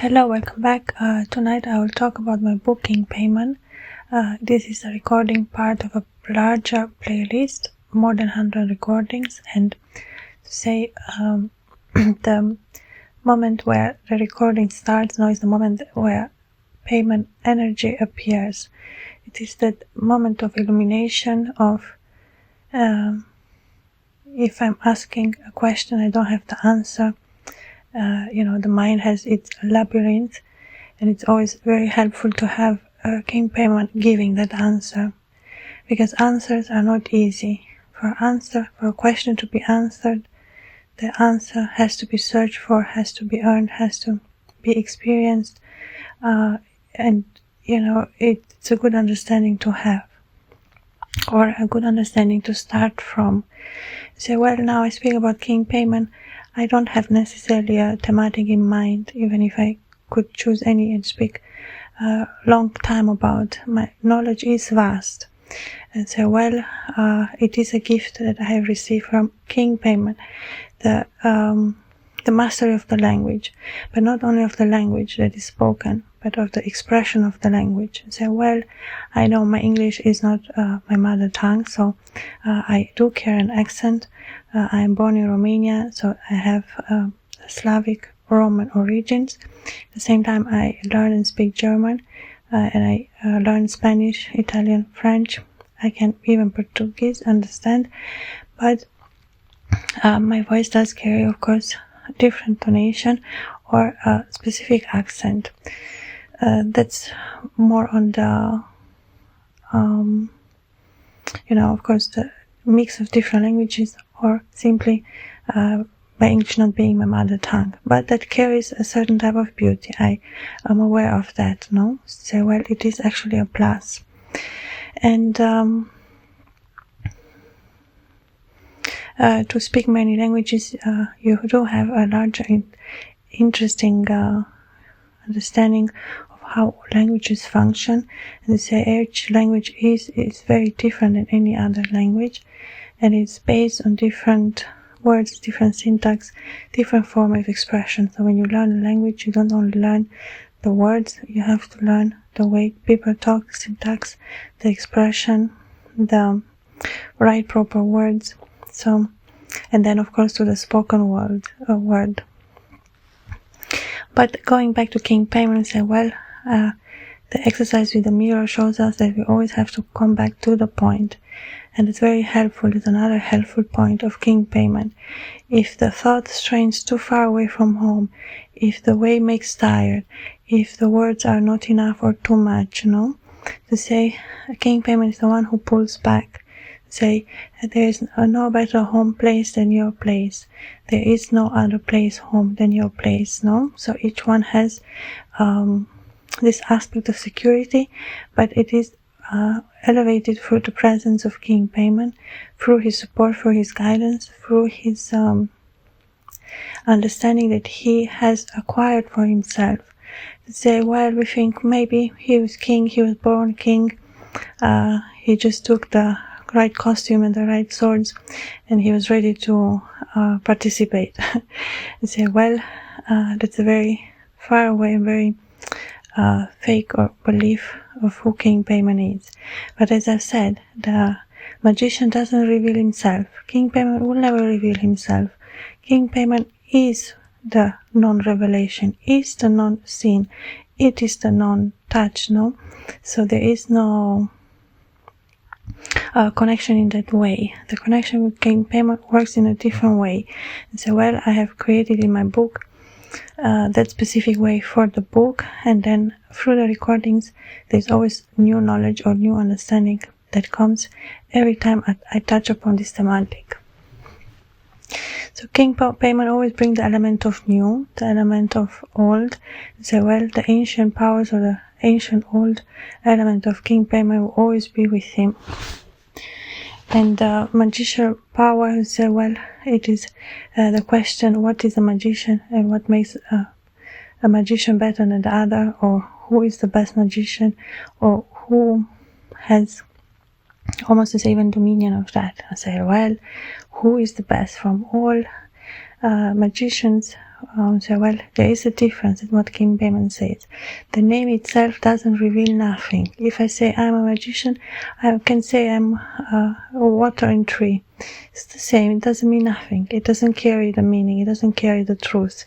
Hello, welcome back. Tonight I will talk about my book King Paimon. This is a recording part of a larger playlist, more than 100 recordings, and to say the moment where the recording starts now is the moment where Paimon energy appears. It is that moment of illumination of if I'm asking a question I don't have the answer. The mind has its labyrinth, and it's always very helpful to have King Paimon giving that answer, because answers are not easy. For a question to be answered, the answer has to be searched for, has to be earned, has to be experienced, and it's a good understanding to have, or a good understanding to start from. So, well, now I speak about King Paimon. I don't have necessarily a thematic in mind, even if I could choose any and speak a long time about. My knowledge is vast. And so, well, it is a gift that I have received from King Paimon, the mastery of the language, but not only of the language that is spoken, but of the expression of the language. So, well, I know my English is not my mother tongue, so I do carry an accent. I am born in Romania, so I have Slavic Roman origins. At the same time, I learn and speak German, and I learn Spanish, Italian, French. I can even Portuguese understand, but my voice does carry, of course, a different tonation or a specific accent. That's more on the, of course, the mix of different languages, or simply by English not being my mother tongue. But that carries a certain type of beauty. I am aware of that, no? So, well, it is actually a plus. And to speak many languages, you do have a larger interesting understanding of how languages function. And they say each language is very different than any other language, and it's based on different words, different syntax, different form of expression. So when you learn a language, you don't only learn the words, you have to learn the way people talk, syntax, the expression, the right proper words. So, and then of course to the spoken word. But going back to King Paimon, say, well, the exercise with the mirror shows us that we always have to come back to the point. And it's very helpful. It's another helpful point of King Paimon. If the thought strains too far away from home, if the way makes tired, if the words are not enough or too much, to say King Paimon is the one who pulls back. Say there is no better home place than your place. There is no other place home than your place, no? So each one has this aspect of security, but it is elevated through the presence of King Paimon, through his support, through his guidance, through his understanding that he has acquired for himself. To say, well, we think maybe he was king, he was born king, he just took the right costume and the right swords, and he was ready to participate. And say, well, that's a very far away and very fake or belief of who King Paimon is. But as I've said, the magician doesn't reveal himself. King Paimon will never reveal himself. King Paimon is the non-revelation, is the non-seen, it is the non-touch, no? So there is no connection in that way. The connection with King Paimon works in a different way. And so, well, I have created in my book that specific way for the book, and then through the recordings there's always new knowledge or new understanding that comes every time I touch upon this thematic. So King Paimon always brings the element of new, the element of old. So, well, the ancient powers or the ancient old element of King Paimon will always be with him. And the magician power, say, well, it is the question, what is a magician and what makes a magician better than the other, or who is the best magician, or who has almost to say even dominion of that. I say, well, who is the best from all magicians? say, well, there is a difference in what King Paimon says. The name itself doesn't reveal nothing. If I say I'm a magician, I can say I'm a watering tree. It's the same. It doesn't mean nothing. It doesn't carry the meaning. It doesn't carry the truth.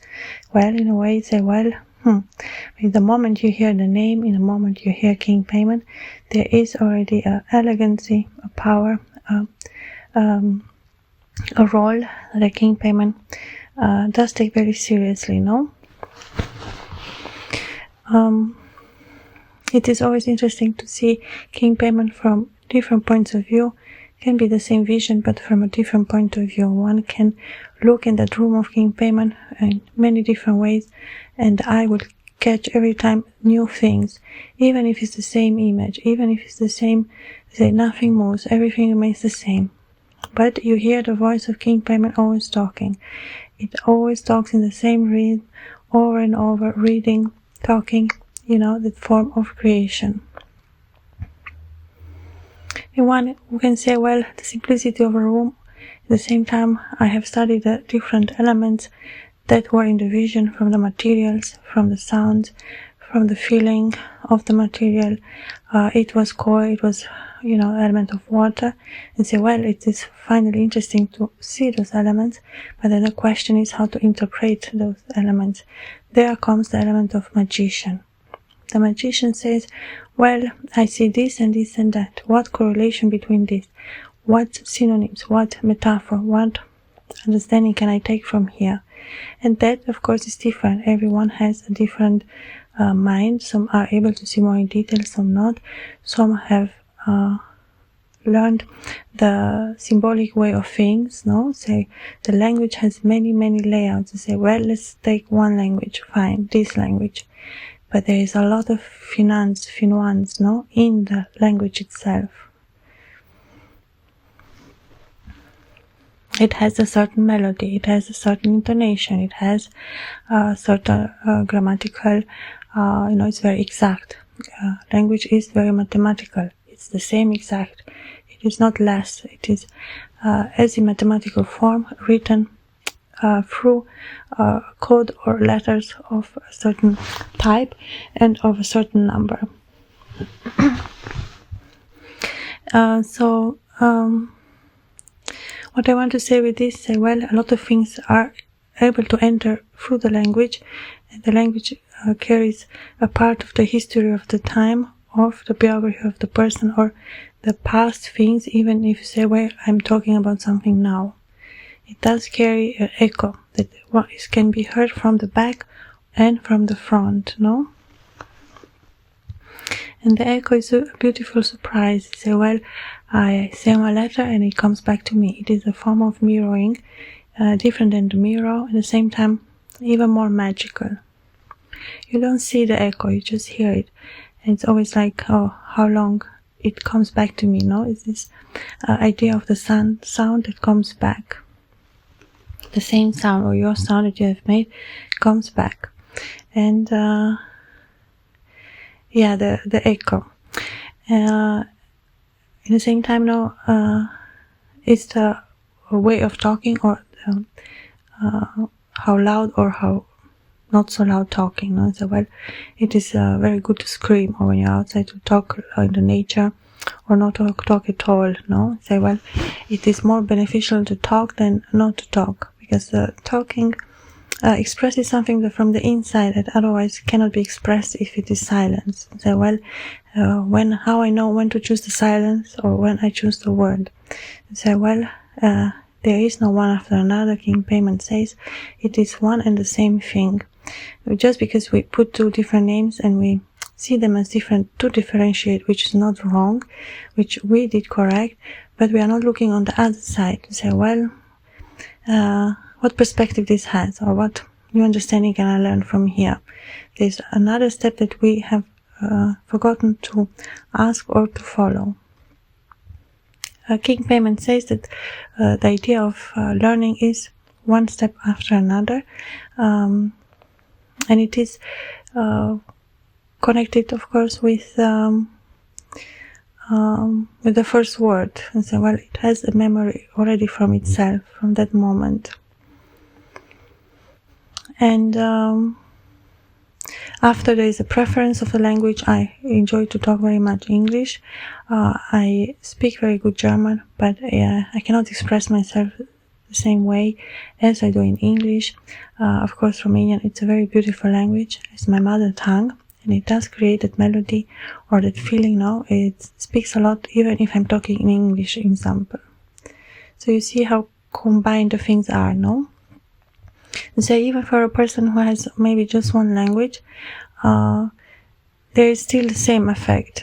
Well, in a way, say, well, in the moment you hear the name, in the moment you hear King Paimon, there is already a elegancy, a power, a role that King Paimon does take very seriously, no? It is always interesting to see King Paimon from different points of view. It can be the same vision, but from a different point of view. One can look in that room of King Paimon in many different ways, and I will catch every time new things, even if it's the same image, even if it's the same, say, nothing moves, everything remains the same. But you hear the voice of King Paimon always talking. It always talks in the same rhythm, over and over, reading, talking, the form of creation. In one, we can say, well, the simplicity of a room. At the same time, I have studied the different elements that were in the vision, from the materials, from the sounds, from the feeling of the material. It was core, it was, element of water, and say, well, it is finally interesting to see those elements, but then the question is how to interpret those elements. There comes the element of magician. The magician says, well, I see this and this and that. What correlation between this? What synonyms? What metaphor? What understanding can I take from here? And that, of course, is different. Everyone has a different mind. Some are able to see more in detail, some not. Some have learned the symbolic way of things, no? Say, the language has many, many layouts. You say, well, let's take one language, fine, this language. But there is a lot of finance, no, in the language itself. It has a certain melody, it has a certain intonation, it has a certain grammatical, it's very exact. Language is very mathematical. It's the same exact. It is not less. It is as in mathematical form, written through code or letters of a certain type and of a certain number. What I want to say with this, a lot of things are able to enter through the language, and the language carries a part of the history of the time, of the biography of the person, or the past things, even if you say, well, I'm talking about something now. It does carry an echo that can be heard from the back and from the front, no? And the echo is a beautiful surprise. You say, well, I say my letter and it comes back to me. It is a form of mirroring, different than the mirror, at the same time even more magical. You don't see the echo, you just hear it. And it's always like, oh, how long it comes back to me, no? It's this idea of the sound that comes back. The same sound or your sound that you have made comes back. And the echo. In the same time, it's the way of talking, or how loud or how not so loud talking. No? So, well, it is very good to scream, or when you're outside to talk in the nature, or not to talk at all. No, say, well, it is more beneficial to talk than not to talk, because talking expresses something from the inside that otherwise cannot be expressed if it is silence. So, well, how I know when to choose the silence or when I choose the word. So, well, there is no one after another. King Paimon says it is one and the same thing. Just because we put two different names and we see them as different to differentiate, which is not wrong, which we did correct, but we are not looking on the other side to say, well, what perspective this has, or what new understanding can I learn from here. There's another step that we have forgotten to ask or to follow. King Paimon says that the idea of learning is one step after another, and it is connected, of course, with the first word. And so, well, it has a memory already from itself, from that moment. And after there is a preference of the language, I enjoy to talk very much English. I speak very good German, but I cannot express myself the same way as I do in English. Of course, Romanian, it's a very beautiful language. It's my mother tongue, and it does create that melody or that feeling, no? It speaks a lot, even if I'm talking in English, example. So you see how combined the things are, no? So even for a person who has maybe just one language, there is still the same effect.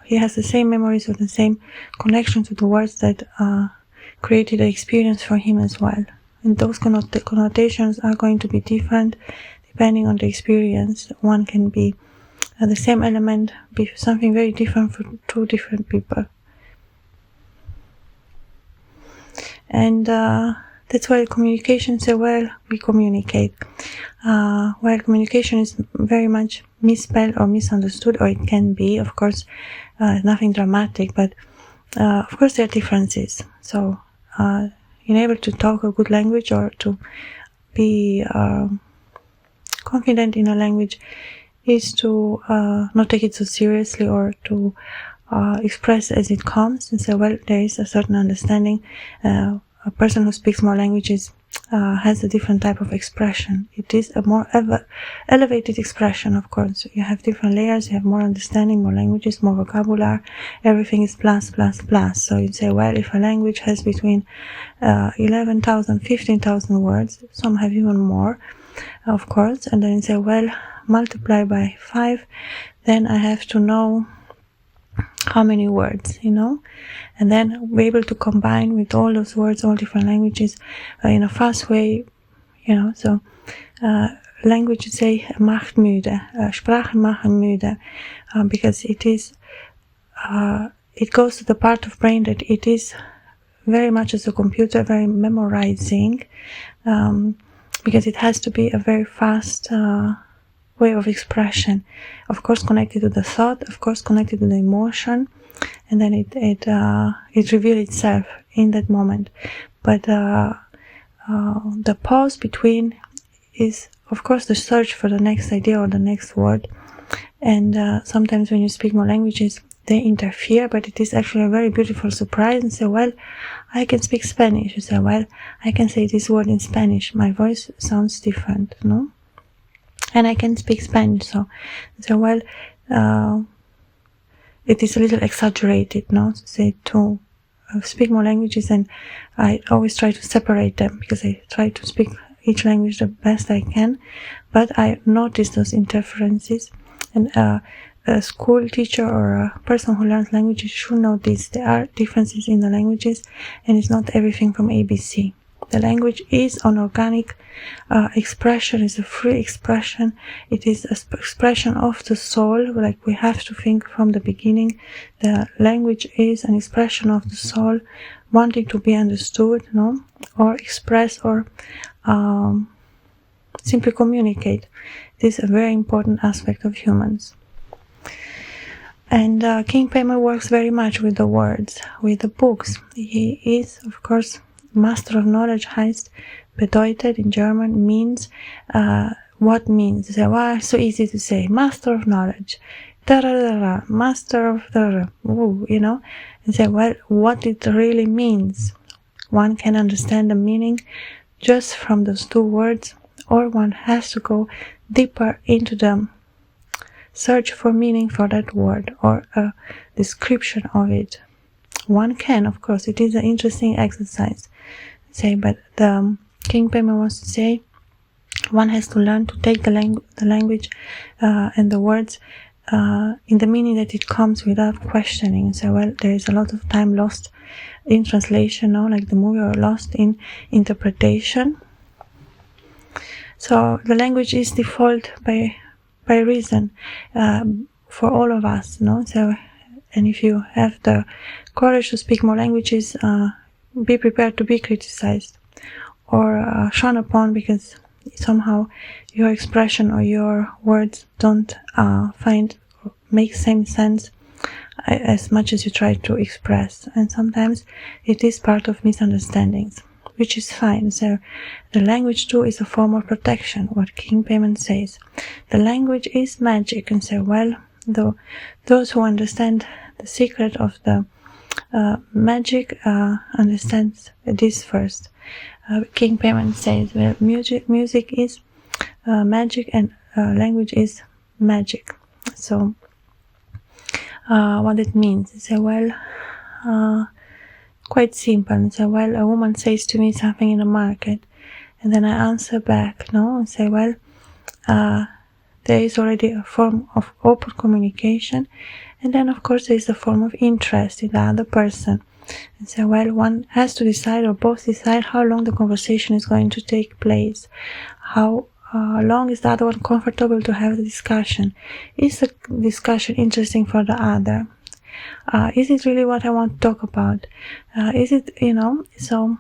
He has the same memories or the same connection to the words that created the experience for him as well. And those connotations are going to be different depending on the experience. One can be the same element, be something very different for two different people. And that's why communication say, well, we communicate. While communication is very much misspelled or misunderstood, or it can be, of course, nothing dramatic, but of course there are differences. So being able to talk a good language or to be confident in a language is to not take it so seriously, or to express as it comes and say, well, there is a certain understanding. A person who speaks more languages has a different type of expression. It is a more elevated expression, of course. You have different layers, you have more understanding, more languages, more vocabulary. Everything is plus, plus, plus. So you'd say, well, if a language has between 11,000, 15,000 words, some have even more, of course, and then you say, well, multiply by 5, then I have to know how many words, you know, and then be able to combine with all those words, all different languages, in a fast way, you know. So language, say, macht müde, Sprachen machen müde, because it is, it goes to the part of brain that it is very much as a computer, very memorizing, because it has to be a very fast way of expression, of course connected to the thought, of course connected to the emotion, and then it reveals itself in that moment. But the pause between is, of course, the search for the next idea or the next word. And sometimes when you speak more languages, they interfere, but it is actually a very beautiful surprise. And say, well, I can speak Spanish. You say, well, I can say this word in Spanish. My voice sounds different, no? And I can speak Spanish, so well, it is a little exaggerated, no? Say to speak more languages, and I always try to separate them, because I try to speak each language the best I can, but I notice those interferences, and a school teacher or a person who learns languages should know this. There are differences in the languages, and it's not everything from ABC. The language is an organic expression, is a free expression. It is an expression of the soul, like we have to think from the beginning. The language is an expression of the soul, wanting to be understood, no? Or express, or simply communicate. This is a very important aspect of humans. And King Paimon works very much with the words, with the books. He is, of course, master of knowledge. Heißt, bedeutet in German means, what means? So, well, so easy to say, master of knowledge, master of you know, and say, well, what it really means. One can understand the meaning just from those two words, or one has to go deeper into the search for meaning for that word, or a description of it. One can, of course, it is an interesting exercise. Say, but the King Paimon wants to say, one has to learn to take the language and the words in the meaning that it comes, without questioning. So, well, there is a lot of time lost in translation, no? Like the movie, or lost in interpretation. So the language is default by reason for all of us, no? So, and if you have the courage to speak more languages, be prepared to be criticized or shone upon, because somehow your expression or your words don't make same sense as much as you try to express. And sometimes it is part of misunderstandings. which is fine. So the language too is a form of protection, what King Paimon says. The language is magic, and so, well, those who understand the secret of the magic understands this first. King Paimon says, well, music is magic, and language is magic. So what it means is, well, quite simple. So, well, a woman says to me something in the market, and then I answer back, no, and say, well, there is already a form of open communication, and then of course there is a form of interest in the other person. And so, well, one has to decide, or both decide, how long the conversation is going to take place, how long is the other one comfortable to have the discussion, is the discussion interesting for the other, is it really what I want to talk about, is it, so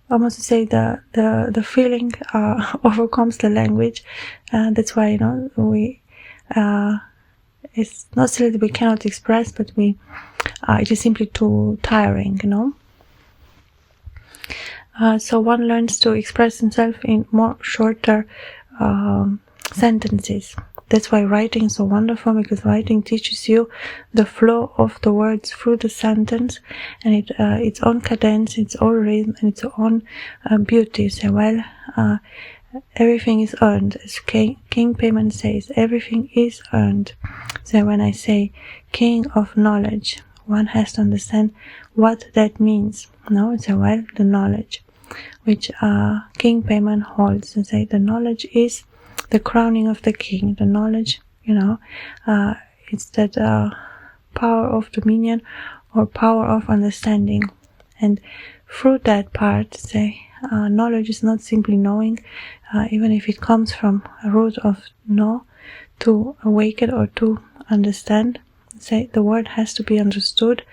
almost to say the feeling overcomes the language. That's why, we it's not really that we cannot express, but it is simply too tiring, so one learns to express himself in more shorter sentences. That's why writing is so wonderful, because writing teaches you the flow of the words through the sentence, and its own cadence, its own rhythm, and its own beauty. So, well, everything is earned. As King Paimon says, everything is earned. So when I say king of knowledge, one has to understand what that means. So, well, the knowledge which King Paimon holds, and say the knowledge is the crowning of the king. The knowledge, it's that power of dominion or power of understanding. And through that part, say, knowledge is not simply knowing, even if it comes from a root of know, to awaken or to understand. Say, the word has to be understood,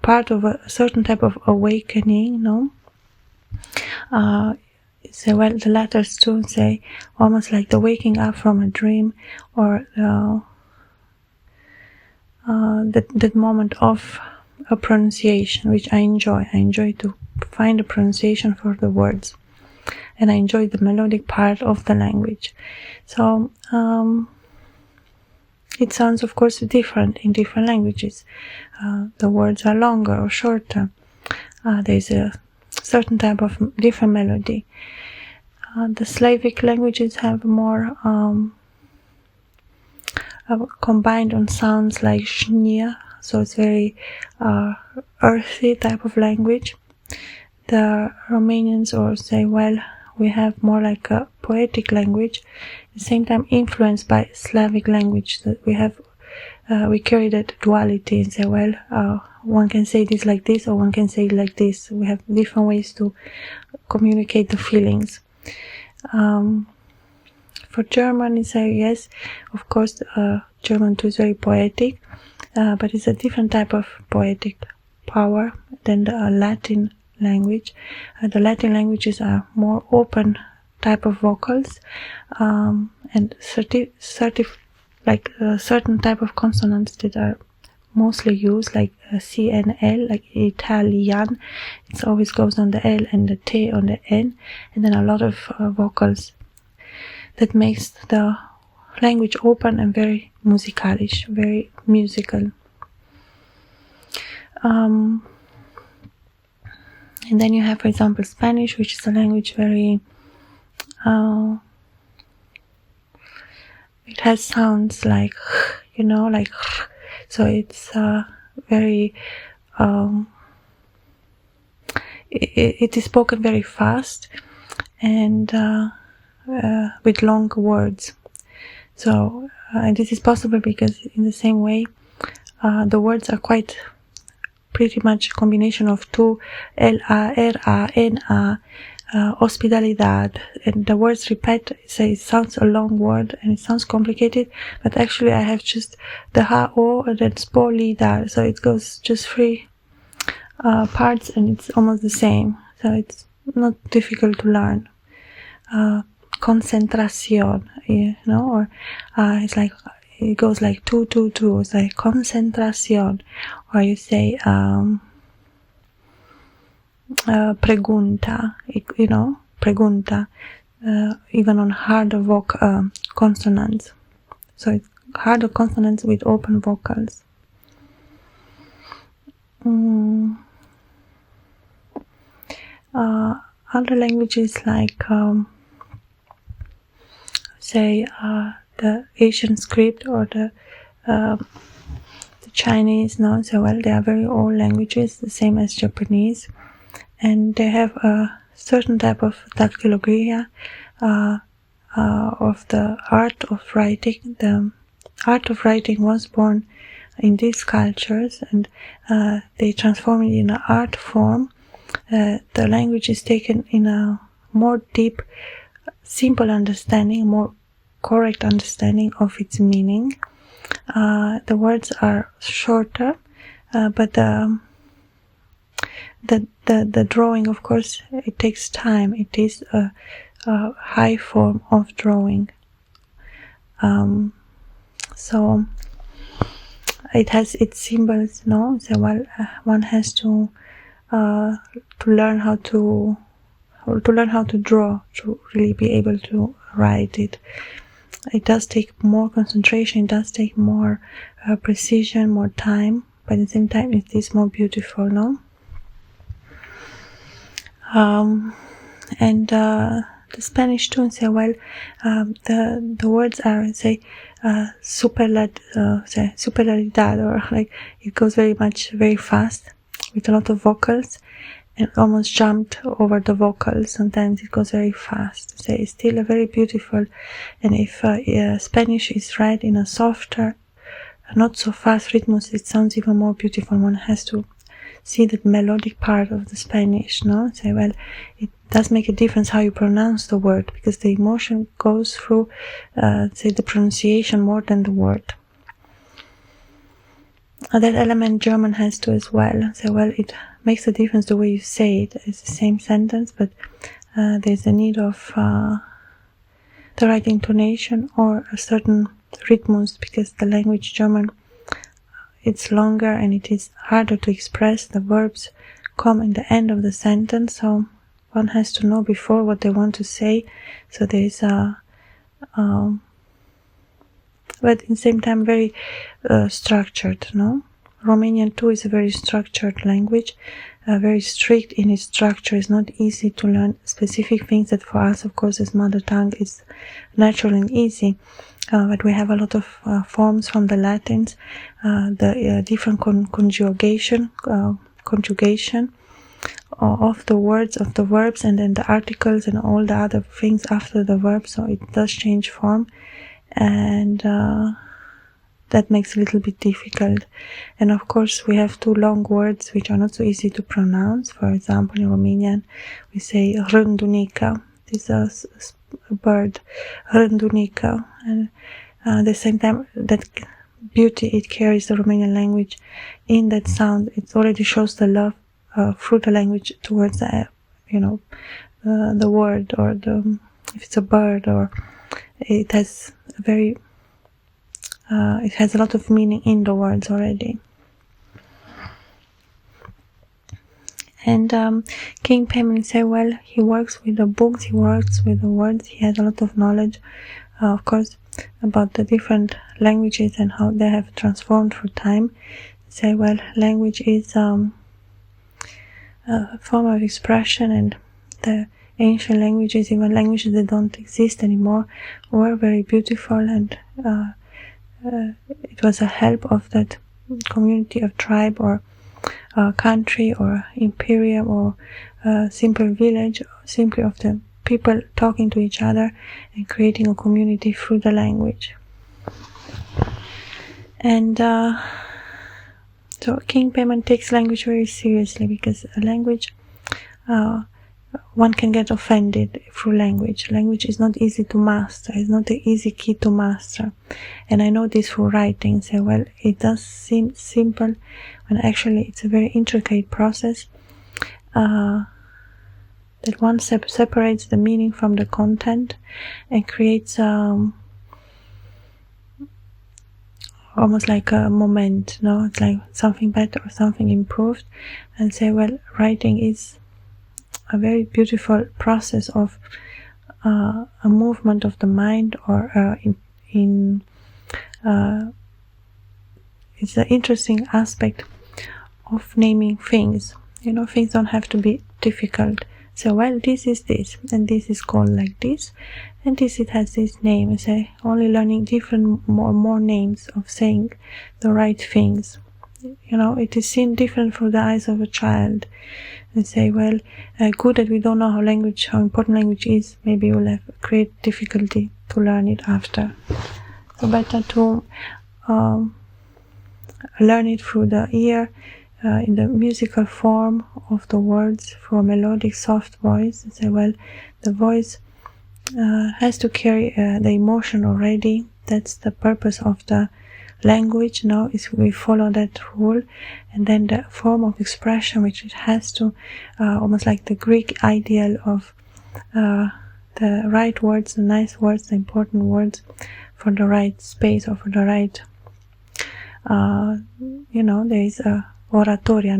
part of a certain type of awakening, say, well, the letters too say almost like the waking up from a dream, or that moment of a pronunciation, which I enjoy. I enjoy to find a pronunciation for the words, and I enjoy the melodic part of the language. So it sounds, of course, different in different languages. The words are longer or shorter. There's a certain type of different melody. The Slavic languages have more combined on sounds like shnia, so it's very earthy type of language. The Romanians, or say, well, we have more like a poetic language, at the same time influenced by Slavic language. That we carry that duality, and say, well, one can say this like this, or one can say it like this. We have different ways to communicate the feelings. For German, it's yes, of course, German too is very poetic, but it's a different type of poetic power than the Latin language. The Latin languages are more open type of vocals, and certain type of consonants that are mostly used, like C and L, like Italian. It always goes on the L and the T on the N, and then a lot of vocals. That makes the language open and very musicalish, very musical. And then you have, for example, Spanish, which is a language very it has sounds like, like, so it's very it is spoken very fast and with long words. So and this is possible because in the same way the words are quite pretty much a combination of two L-A, R-A, N-A, hospitalidad, and the words repeat. Say it sounds a long word and it sounds complicated, but actually I have just the ha-o and then spolidad, so it goes just three parts and it's almost the same, so it's not difficult to learn. Concentración, or it's like it goes like 2 2 2. It's like concentración, or you say pregunta, pregunta, even on harder consonants. So it's harder consonants with open vocals. Other languages like, say, the Asian script or the Chinese, no? So, well, they are very old languages, the same as Japanese, and they have a certain type of dactylography of the art of writing. The art of writing was born in these cultures, and they transform it in an art form. The language is taken in a more deep, simple understanding, more correct understanding of its meaning. The words are shorter, but the drawing, of course, it takes time. It is a high form of drawing. So it has its symbols, no? So one has to learn how to draw to really be able to write it. It does take more concentration, it does take more precision, more time, but at the same time it is more beautiful, no? And the Spanish too, say, well, the words are, say, superioridad, or like it goes very fast with a lot of vocals, and almost jumped over the vocals. Sometimes it goes very fast. So it's still a very beautiful, and if Spanish is read in a softer, not so fast rhythms, it sounds even more beautiful. One has to see the melodic part of the Spanish, no? So, well, it does make a difference how you pronounce the word, because the emotion goes through, say, the pronunciation more than the word. That element German has too as well. So, well, it makes a difference the way you say it. It's the same sentence, but there's a need of the right intonation or a certain rhythms, because the language German, it's longer and it is harder to express. The verbs come in the end of the sentence, so one has to know before what they want to say. So there is but at the same time very structured, no? Romanian too is a very structured language, very strict in its structure. It's not easy to learn specific things that for us, of course, as mother tongue is natural and easy. But we have a lot of forms from the Latins, the different conjugation of the words, of the verbs, and then the articles and all the other things after the verb. So it does change form, and that makes it a little bit difficult. And of course we have two long words which are not so easy to pronounce. For example, in Romanian we say rândunica. This is a bird, rândunica, and at the same time that beauty it carries, the Romanian language, in that sound. It already shows the love through the language towards the word, or if it's a bird, or it has a very it has a lot of meaning in the words already. And King Paimon say, well, he works with the books, he works with the words, he has a lot of knowledge, of course, about the different languages and how they have transformed through time. Say, well, language is a form of expression, and the ancient languages, even languages that don't exist anymore, were very beautiful, and it was a help of that community of tribe or country or imperium or simple village, simply of the people talking to each other and creating a community through the language. And so King Paimon takes language very seriously, because a language, one can get offended through language. Language is not easy to master. It's not an easy key to master. And I know this through writing. So, well, it does seem simple when actually it's a very intricate process, that one separates the meaning from the content and creates almost like a moment, no? It's like something better or something improved, and say, well, writing is a very beautiful process of a movement of the mind, or it's an interesting aspect of naming things. Things don't have to be difficult. So, well, this is this, and this is called like this, and this, it has this name. And say, only learning different more names of saying the right things. It is seen different through the eyes of a child. And say, well, good that we don't know how important language is. Maybe we'll have great difficulty to learn it after. So better to learn it through the ear, in the musical form of the words, through a melodic, soft voice. And say, well, the voice has to carry the emotion already. That's the purpose of the language. Is we follow that rule, and then the form of expression, which it has to, almost like the Greek ideal of the right words, the nice words, the important words, for the right space, or for the right, there is a oratoria,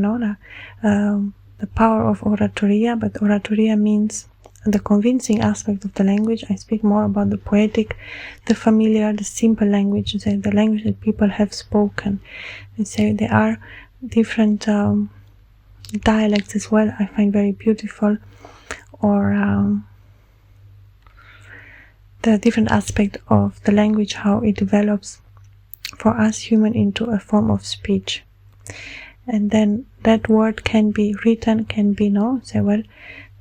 the power of oratoria, but oratoria means the convincing aspect of the language. I speak more about the poetic, the familiar, the simple language, the language that people have spoken. And say there are different dialects as well, I find very beautiful, or the different aspect of the language, how it develops for us human into a form of speech. And then that word can be written, can be say, well,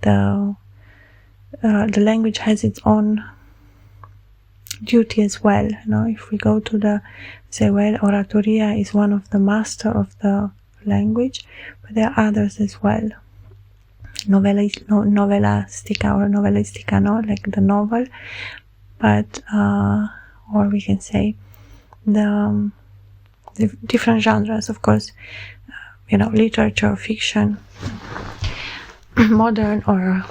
the language has its own duty as well. If we go to say, well, oratoria is one of the master of the language, but there are others as well. Novelastica or novelistica, like the novel, but or we can say the different genres, of course, literature, fiction, modern, or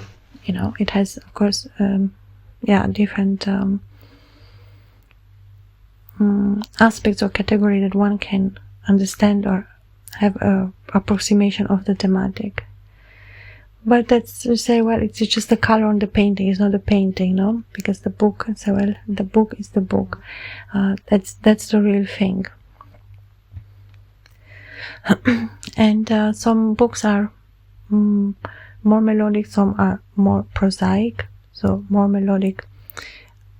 it has, of course, different aspects or category that one can understand or have a approximation of the thematic. But that's to say, well, it's just the color on the painting, it's not the painting, because the book, so well, the book is the book. That's the real thing. And some books are more melodic, some are more prosaic. So more melodic,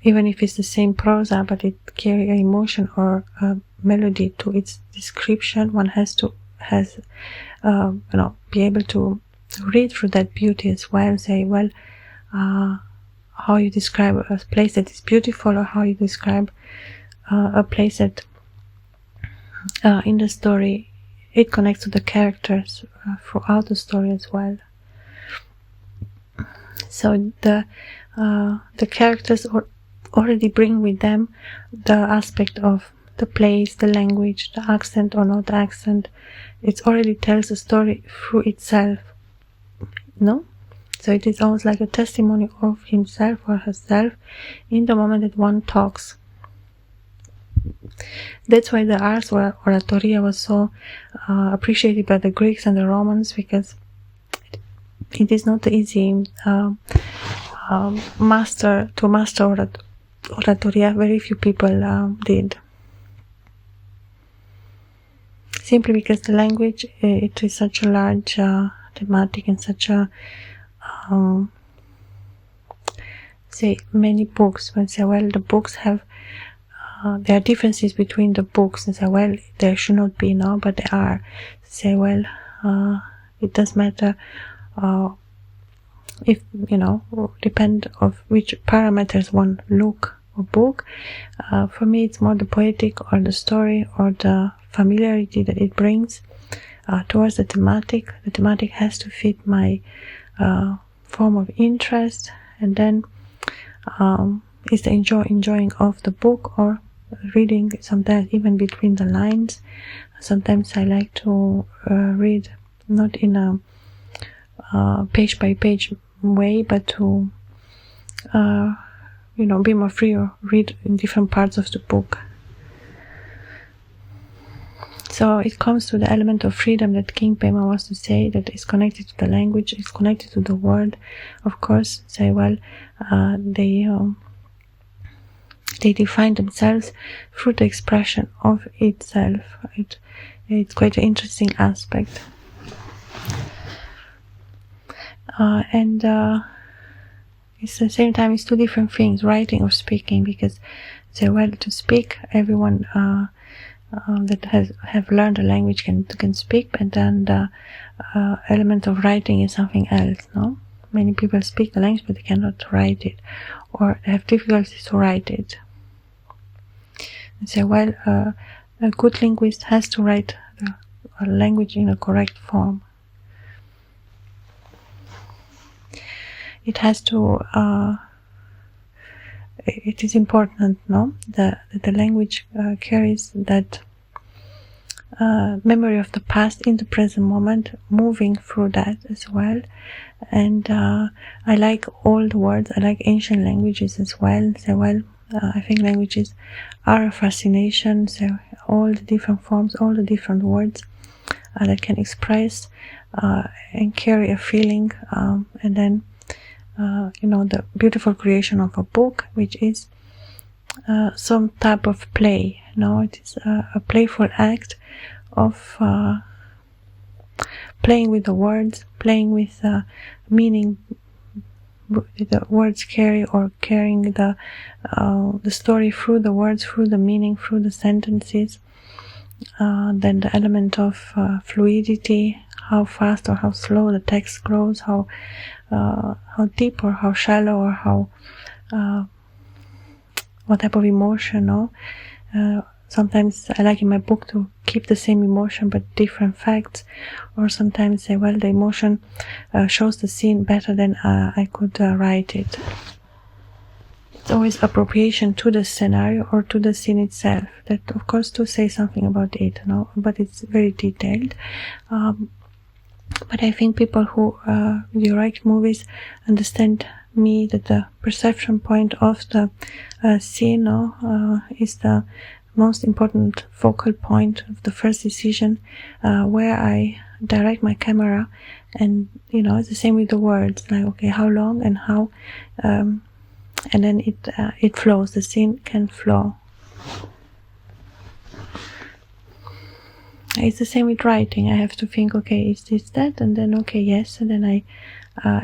even if it's the same prosa, but it carries an emotion or a melody to its description. One has to be able to read through that beauty as well. Say, well, how you describe a place that is beautiful, or how you describe a place that in the story it connects to the characters throughout the story as well. So the characters already bring with them the aspect of the place, the language, the accent or not accent. It already tells a story through itself. So it is almost like a testimony of himself or herself in the moment that one talks. That's why the Ars Oratoria was so appreciated by the Greeks and the Romans, because it is not easy master oratoria. Very few people did, simply because the language, it is such a large thematic and such a say many books. When say, well, the books have there are differences between the books, and say, well, there should not be, but there are. Say, well, it does matter if depend of which parameters one look a book. For me, it's more the poetic or the story or the familiarity that it brings towards the thematic. The thematic has to fit my form of interest, and then is the enjoying of the book or reading, sometimes even between the lines. Sometimes I like to read not in a page by page way, but to be more free or read in different parts of the book. So it comes to the element of freedom that King Paimon wants to say, that is connected to the language, is connected to the word. Of course, say, well, they define themselves through the expression of itself. It's quite an interesting aspect. And it's at the same time, it's two different things, writing or speaking, because say, well, to speak, everyone that have learned a language can speak, but then the element of writing is something else, no? Many people speak the language, but they cannot write it, or they have difficulties to write it. And say, well, a good linguist has to write a language in a correct form. It has to, it is important, no? That the language carries that memory of the past in the present moment, moving through that as well. And I like old words, I like ancient languages as well. So, well, I think languages are a fascination. So all the different forms, all the different words that can express and carry a feeling, and then the beautiful creation of a book, which is some type of play. It is a playful act of playing with the words, playing with meaning the words carry, or carrying the story through the words, through the meaning, through the sentences. Then the element of fluidity, how fast or how slow the text grows, how deep or how shallow, or how what type of emotion. Sometimes I like in my book to keep the same emotion but different facts, or sometimes say, well, the emotion shows the scene better than I could write it. It's always appropriation to the scenario or to the scene itself, that of course to say something about it, but it's very detailed. But I think people who direct movies understand me, that the perception point of the scene is the most important focal point of the first decision, where I direct my camera. And it's the same with the words, like, okay, how long and how, and then it flows, the scene can flow. It's the same with writing. I have to think, okay, is this that? And then, okay, yes. And then I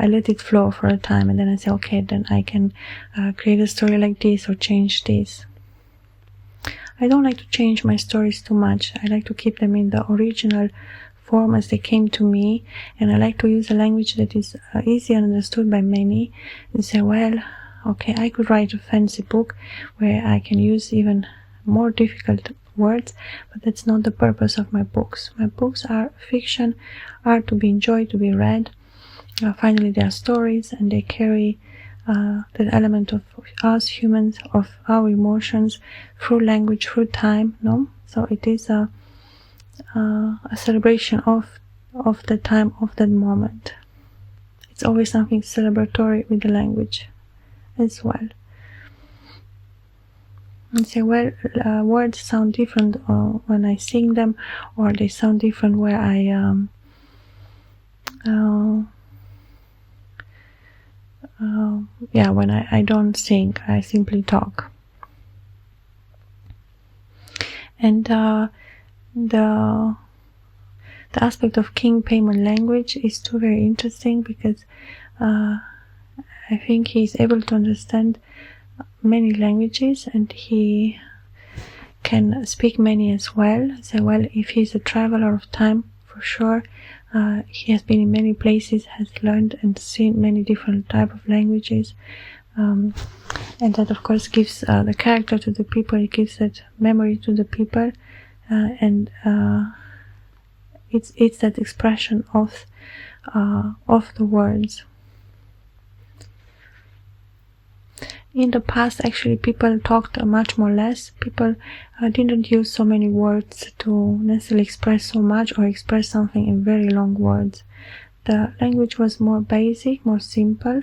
let it flow for a time. And then I say, okay, then I can create a story like this or change this. I don't like to change my stories too much. I like to keep them in the original form as they came to me. And I like to use a language that is easy and understood by many. And say, well, okay, I could write a fancy book where I can use even more difficult words, but that's not the purpose of my books. My books are fiction, are to be enjoyed, to be read. Finally, they are stories, and they carry that element of us humans, of our emotions, through language, through time. So it is a celebration of the time, of that moment. It's always something celebratory with the language as well. And say, well, words sound different when I sing them, or they sound different where when I don't sing, I simply talk. And the aspect of King Paimon language is too very interesting, because I think he is able to understand many languages, and he can speak many as well. So, well, if he's a traveler of time, for sure, he has been in many places, has learned and seen many different type of languages, and that of course gives the character to the people. It gives that memory to the people, and it's that expression of the words. In the past, actually, people talked much more less. People didn't use so many words to necessarily express so much, or express something in very long words. The language was more basic, more simple,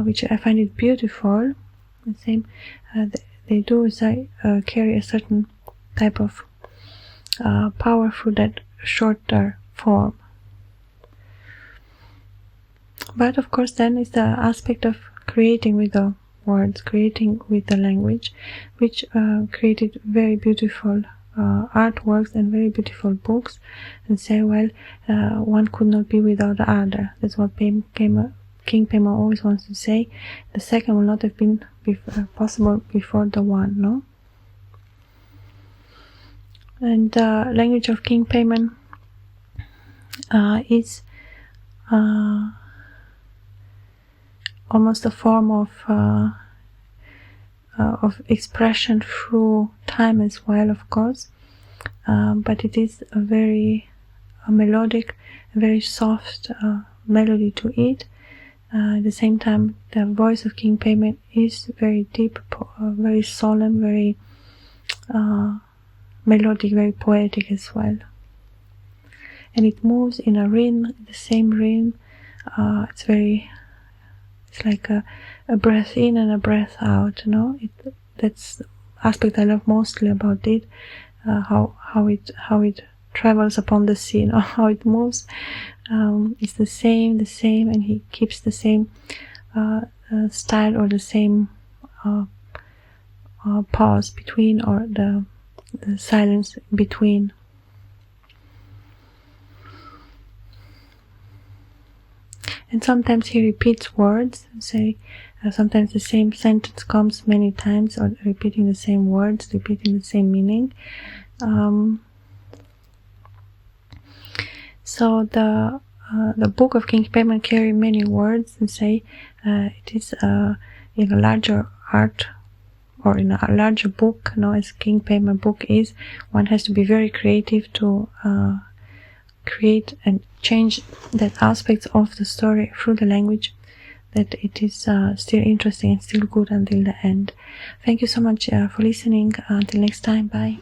which I find it beautiful. The same, they do carry a certain type of powerful that shorter form. But of course then is the aspect of creating with the words, creating with the language, which created very beautiful artworks and very beautiful books, and say, well, one could not be without the other. That's what King Paimon always wants to say. The second will not have been possible before the one, no? And the language of King Paimon is almost a form of expression through time as well, of course, but it is a very melodic, very soft melody to it. At the same time, the voice of King Paimon is very deep, very solemn, very melodic, very poetic as well. And it moves in a rhythm, the same rhythm. It's like a breath in and a breath out, you know. That's the aspect I love mostly about it, how it travels upon the sea, you know, how it moves. It's the same, and he keeps the same style, or the same pause between, or the silence between. And sometimes he repeats words, say, sometimes the same sentence comes many times, or repeating the same words, repeating the same meaning. So the book of King Paimon carry many words, and say it is in a larger art, or in a larger book, you know, as King Paimon book is, one has to be very creative to create and change that aspects of the story through the language, that it is still interesting and still good until the end. Thank you so much for listening. Until next time, bye.